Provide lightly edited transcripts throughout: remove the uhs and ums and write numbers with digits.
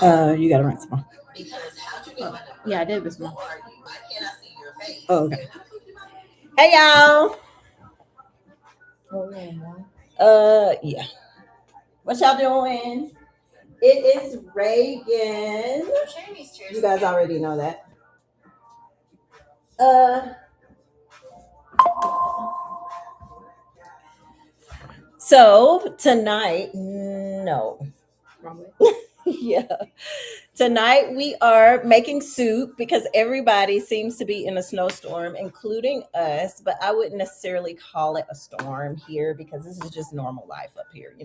You gotta rent some more. Oh, yeah, I did this one. Oh, okay. Hey y'all. Oh, yeah, more. Yeah. What y'all doing? It is Reagan. You guys already know that. Uh, so tonight, no. Wrong way. Yeah. Tonight we are making soup because everybody seems to be in a snowstorm, including us. But I wouldn't necessarily call it a storm here because this is just normal life up here.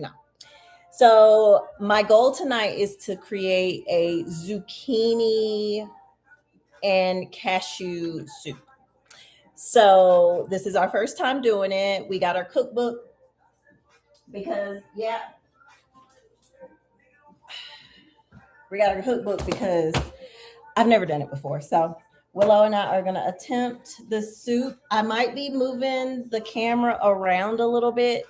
So my goal tonight is to create a zucchini and cashew soup. So this is our first time doing it. We got our cookbook because we got our cookbook because I've never done it before. So Willow and I are going to attempt the soup. I might be moving the camera around a little bit.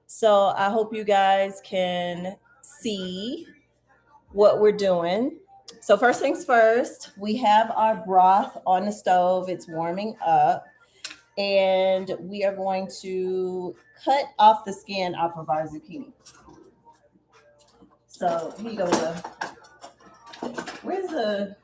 So I hope you guys can see what we're doing. So first things first, we have our broth on the stove. It's warming up. And we are going to cut off the skin off of our zucchini. So here you go. Where's the...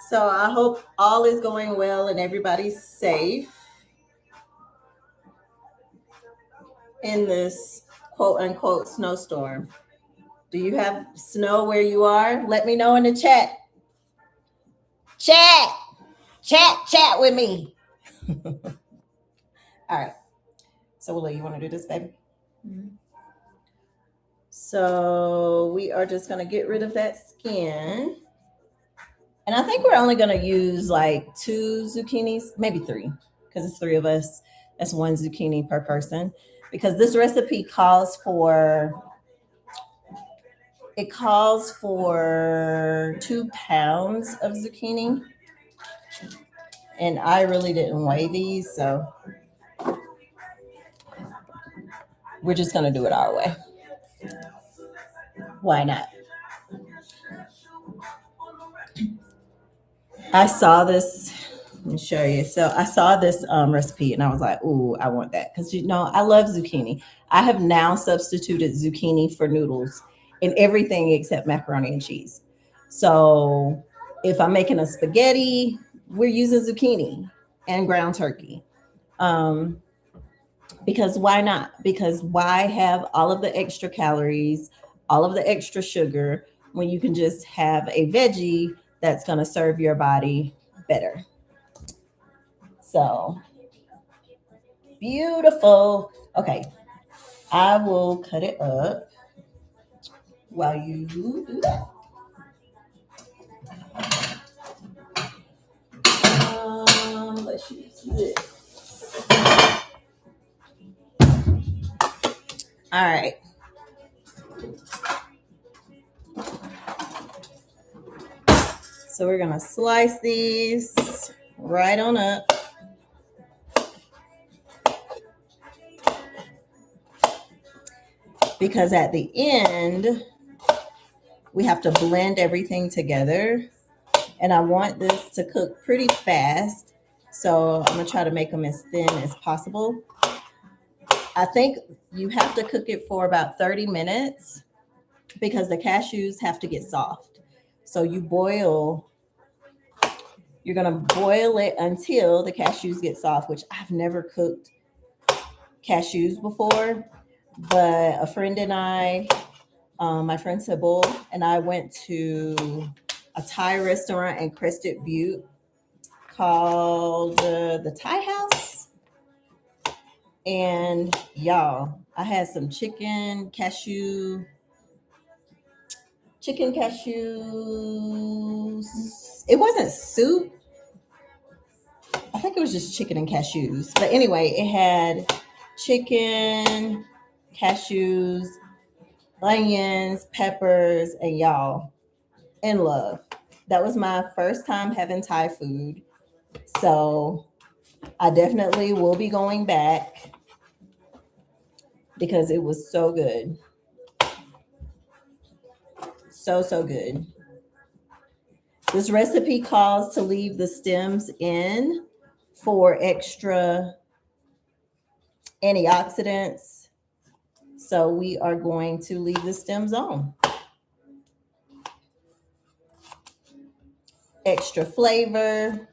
So I hope all is going well and everybody's safe in this quote unquote snowstorm. Do you have snow where you are? Let me know in the chat. Chat with me. All right. So Willow, you want to do this, baby? Mm-hmm. So we are just going to get rid of that skin. And I think we're only going to use like 2 zucchinis, maybe 3, because it's 3 of us. That's 1 zucchini per person. Because this recipe calls for 2 pounds of zucchini. And I really didn't weigh these, so we're just going to do it our way. Why not? I saw this. Let me show you. So I saw this recipe and I was like, ooh, I want that. Because, I love zucchini. I have now substituted zucchini for noodles in everything except macaroni and cheese. So if I'm making a spaghetti, we're using zucchini and ground turkey. Because why not? Because why have all of the extra calories, all of the extra sugar, when you can just have a veggie that's going to serve your body better? So beautiful. Okay, I will cut it up while you do that. Let's use this. All right. So we're gonna slice these right on up. Because at the end, we have to blend everything together. And I want this to cook pretty fast. So I'm gonna try to make them as thin as possible. I think you have to cook it for about 30 minutes because the cashews have to get soft. So you're gonna boil it until the cashews get soft, which I've never cooked cashews before. But a friend and I, my friend Sybil, and I went to a Thai restaurant in Crested Butte called the Thai House. And y'all, I had some chicken cashews. It wasn't soup. I think it was just chicken and cashews. But anyway, it had chicken, cashews, onions, peppers, and y'all, in love. That was my first time having Thai food. So I definitely will be going back because it was so good. So good. This recipe calls to leave the stems in for extra antioxidants. So we are going to leave the stems on. Extra flavor.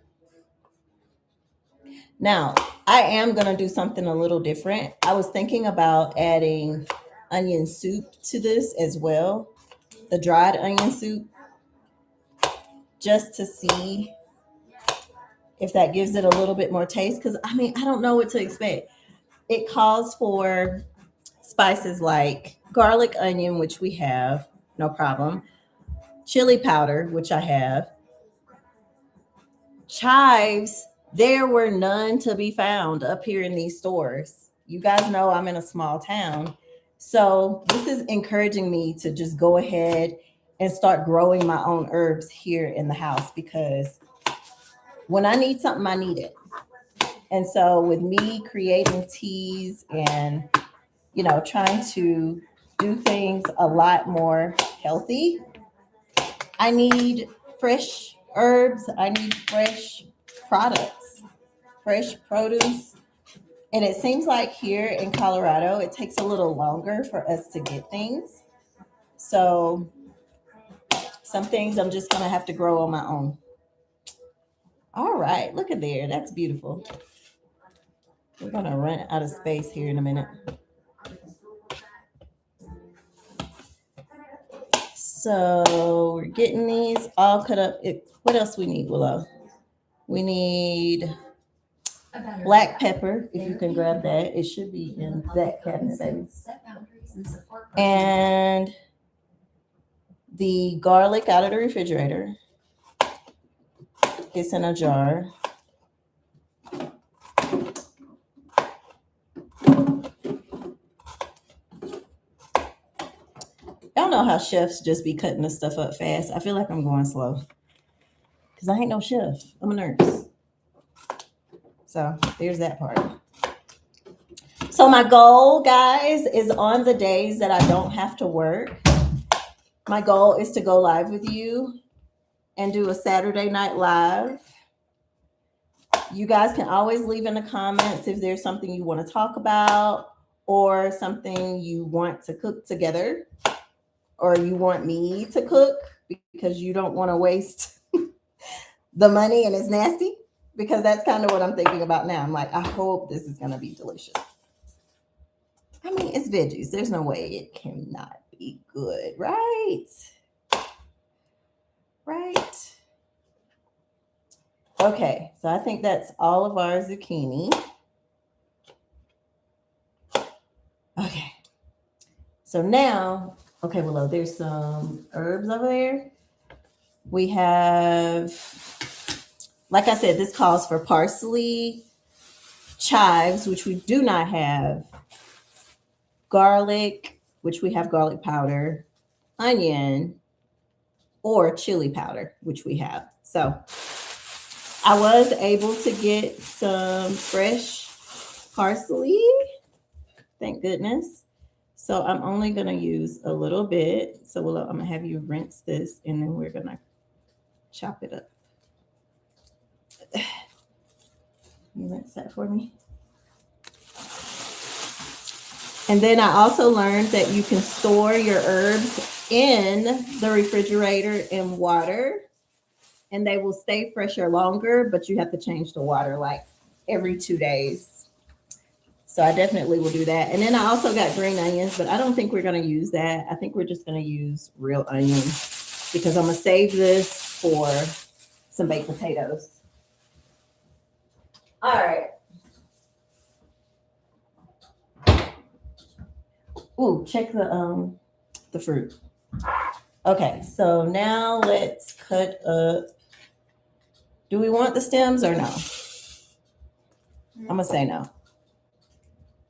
Now, I am going to do something a little different. I was thinking about adding onion soup to this as well, the dried onion soup, just to see if that gives it a little bit more taste. Because, I mean, I don't know what to expect. It calls for spices like garlic, onion, which we have, no problem, chili powder, which I have, chives. There were none to be found up here in these stores. You guys know I'm in a small town. So this is encouraging me to just go ahead and start growing my own herbs here in the house, because when I need something, I need it. And so with me creating teas and, trying to do things a lot more healthy, I need fresh herbs. I need fresh products, fresh produce. And it seems like here in Colorado, it takes a little longer for us to get things. So some things I'm just going to have to grow on my own. All right, look at there. That's beautiful. We're going to run out of space here in a minute. So we're getting these all cut up. What else we need, Willow? We need black pepper, if you can grab that. It should be in that cabinet, baby. And the garlic out of the refrigerator. It's in a jar. Y'all know how chefs just be cutting this stuff up fast. I feel like I'm going slow because I ain't no chef. I'm a nurse. So there's that part. So my goal, guys, is on the days that I don't have to work. My goal is to go live with you and do a Saturday Night Live. You guys can always leave in the comments if there's something you want to talk about or something you want to cook together, or you want me to cook because you don't want to waste the money and it's nasty, because that's kind of what I'm thinking about now. I'm like, I hope this is going to be delicious. I mean, it's veggies. There's no way it cannot be good, right? Right. Okay, so I think that's all of our zucchini. Okay. So now, okay, Willow, there's some herbs over there. We have, like I said, this calls for parsley, chives, which we do not have, garlic, which we have garlic powder, onion, or chili powder, which we have. So I was able to get some fresh parsley, thank goodness. So I'm only going to use a little bit. So I'm going to have you rinse this, and then we're going to chop it up. Can you rinse that for me? And then I also learned that you can store your herbs in the refrigerator in water, and they will stay fresher longer, but you have to change the water like every 2 days. So I definitely will do that. And then I also got green onions, but I don't think we're going to use that. I think we're just going to use real onions because I'm going to save this for some baked potatoes. All right. Ooh, check the fruit. Okay, so now let's cut up. Do we want the stems or no? I'm gonna say no.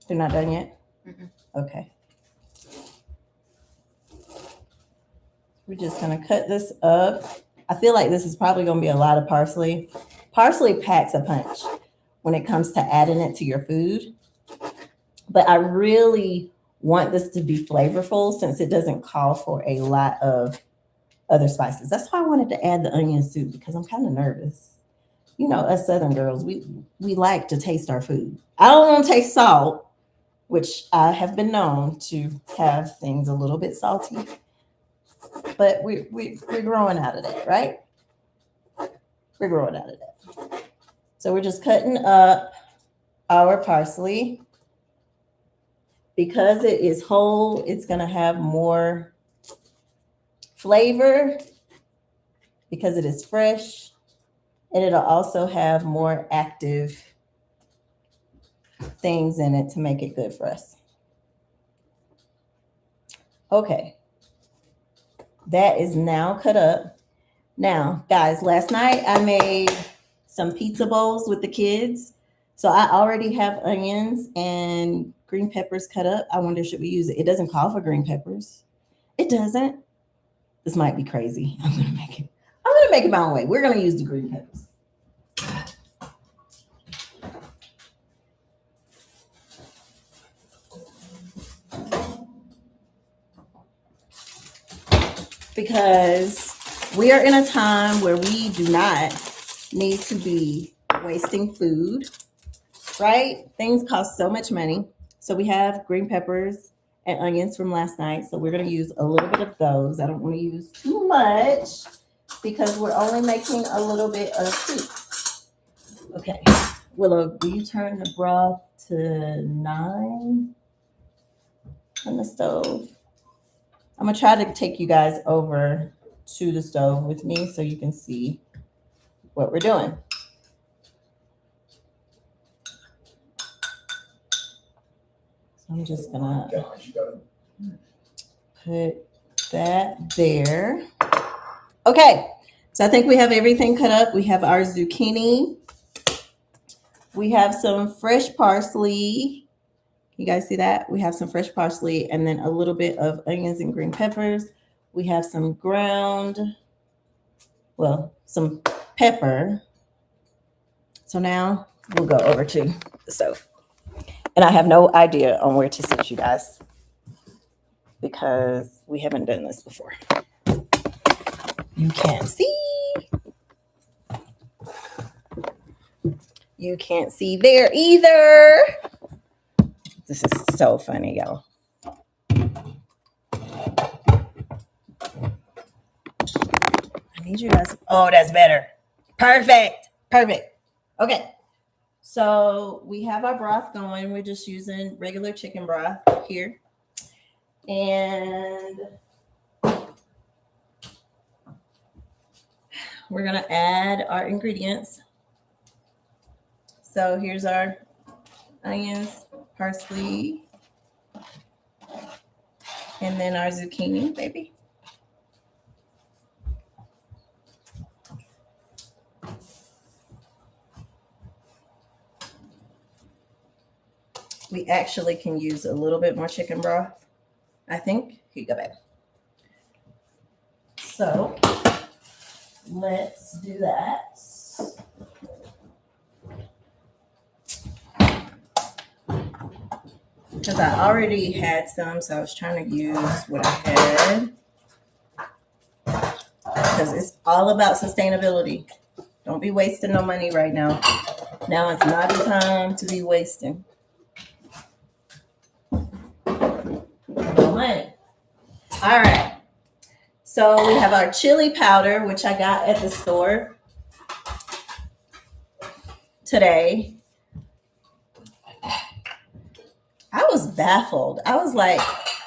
They're not done yet? Mm-mm. Okay. We're just gonna cut this up. I feel like this is probably gonna be a lot of parsley. Parsley packs a punch. when it comes to adding it to your food. But I really want this to be flavorful since it doesn't call for a lot of other spices. That's why I wanted to add the onion soup, because I'm kind of nervous. You know, us Southern girls, we like to taste our food. I don't want to taste salt, which I have been known to have things a little bit salty, but we're growing out of that, right? We're growing out of that. So we're just cutting up our parsley. Because it is whole, it's going to have more flavor because it is fresh, and it'll also have more active things in it to make it good for us. Okay, that is now cut up. Now, guys, last night I made some pizza bowls with the kids. So I already have onions and green peppers cut up. I wonder, should we use it? It doesn't call for green peppers. It doesn't. This might be crazy. I'm gonna make it my own way. We're gonna use the green peppers. Because we are in a time where we do not need to be wasting food, right? Things cost so much money. So we have green peppers and onions from last night. So we're going to use a little bit of those. I don't want to use too much because we're only making a little bit of soup. Okay. Willow, will you turn the broth to 9 on the stove? I'm going to try to take you guys over to the stove with me so you can see what we're doing. So I'm just going to put that there. Okay. So I think we have everything cut up. We have our zucchini. We have some fresh parsley. You guys see that? We have some fresh parsley and then a little bit of onions and green peppers. We have some some pepper. So now we'll go over to the stove. And I have no idea on where to sit you guys because we haven't done this before. You can't see. You can't see there either. This is so funny, y'all. I need you guys. Oh, that's better. Perfect. Okay. So we have our broth going. We're just using regular chicken broth here. And we're going to add our ingredients. So here's our onions, parsley, and then our zucchini, baby. We actually can use a little bit more chicken broth, I think. Here you go, babe. So let's do that. Because I already had some, so I was trying to use what I had. Because it's all about sustainability. Don't be wasting no money right now. Now is not the time to be wasting no money. All right. So we have our chili powder, which I got at the store today. I was baffled. I was like,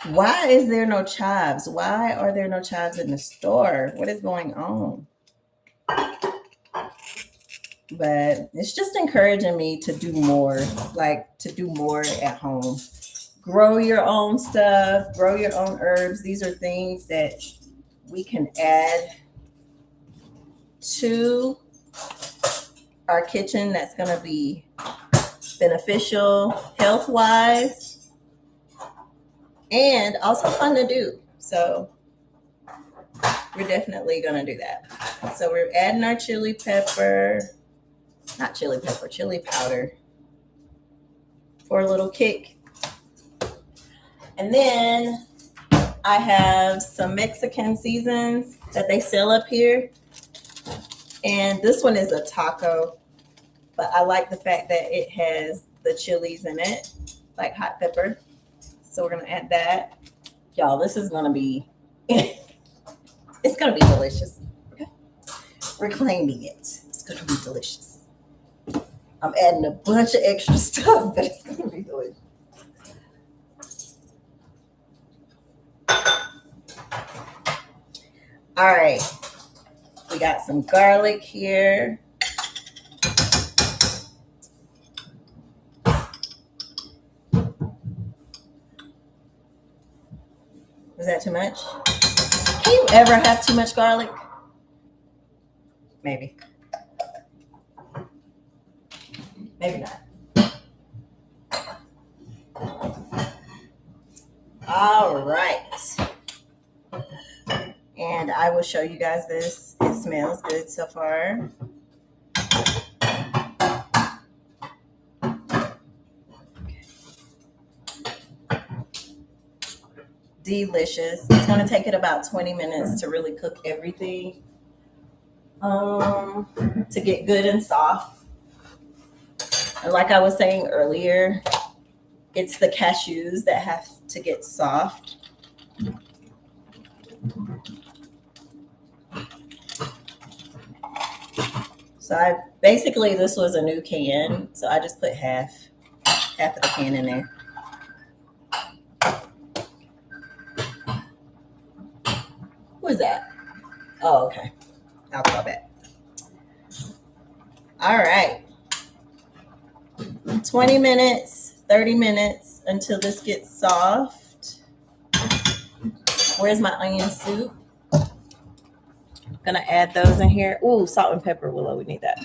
why is there no chives? Why are there no chives in the store? What is going on? But it's just encouraging me to do more, like to do more at home. Grow your own stuff, grow your own herbs. These are things that we can add to our kitchen that's going to be beneficial health-wise and also fun to do. So we're definitely going to do that. So we're adding our chili pepper. not chili pepper, chili powder for a little kick. And then I have some Mexican seasons that they sell up here. And this one is a taco, but I like the fact that it has the chilies in it, like hot pepper. So we're gonna add that. Y'all, this is gonna be, it's gonna be delicious. Okay. We're claiming it. It's gonna be delicious. I'm adding a bunch of extra stuff, but it's gonna be delicious. All right, we got some garlic here. Is that too much? Can you ever have too much garlic? Maybe. Maybe not. All right. And I will show you guys this. It smells good so far. Delicious. It's going to take it about 20 minutes to really cook everything, to get good and soft. And like I was saying earlier, it's the cashews that have to get soft. So basically this was a new can, so I just put half of the can in there. Who is that? Oh, okay. I'll call back. All right. 20 minutes, 30 minutes until this gets soft. Where's my onion soup? Gonna add those in here. Ooh, salt and pepper, Willow. We need that.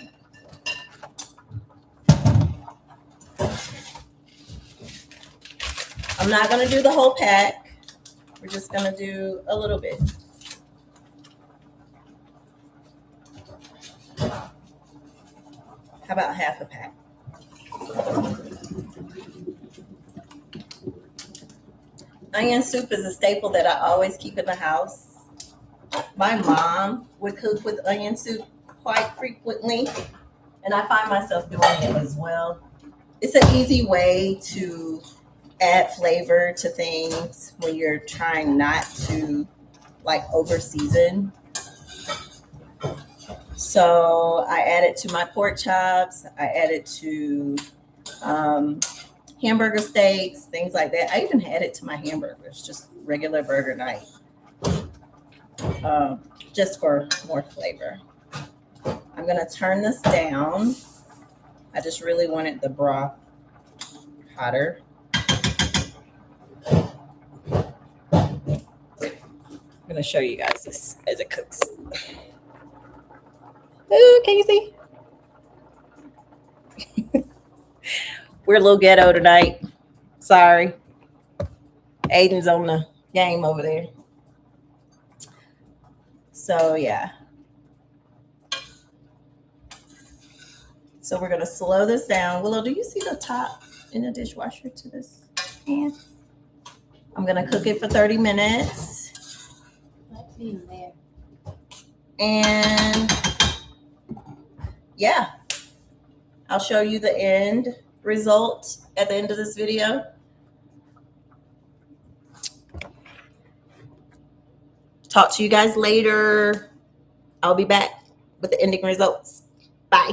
I'm not gonna do the whole pack. We're just gonna do a little bit. How about half a pack? Onion soup is a staple that I always keep in the house. My mom would cook with onion soup quite frequently, and I find myself doing it as well. It's an easy way to add flavor to things when you're trying not to like over season. So I add it to my pork chops. I add it to hamburger steaks, things like that. I even add it to my hamburgers, just regular burger night, just for more flavor. I'm going to turn this down. I just really wanted the broth hotter. I'm going to show you guys this as it cooks. Ooh, can you see? We're a little ghetto tonight. Sorry. Aiden's on the game over there. So, yeah. So we're going to slow this down. Willow, do you see the top in the dishwasher to this pan? I'm going to cook it for 30 minutes. And yeah, I'll show you the end result at the end of this video. Talk to you guys later. I'll be back with the ending results. Bye.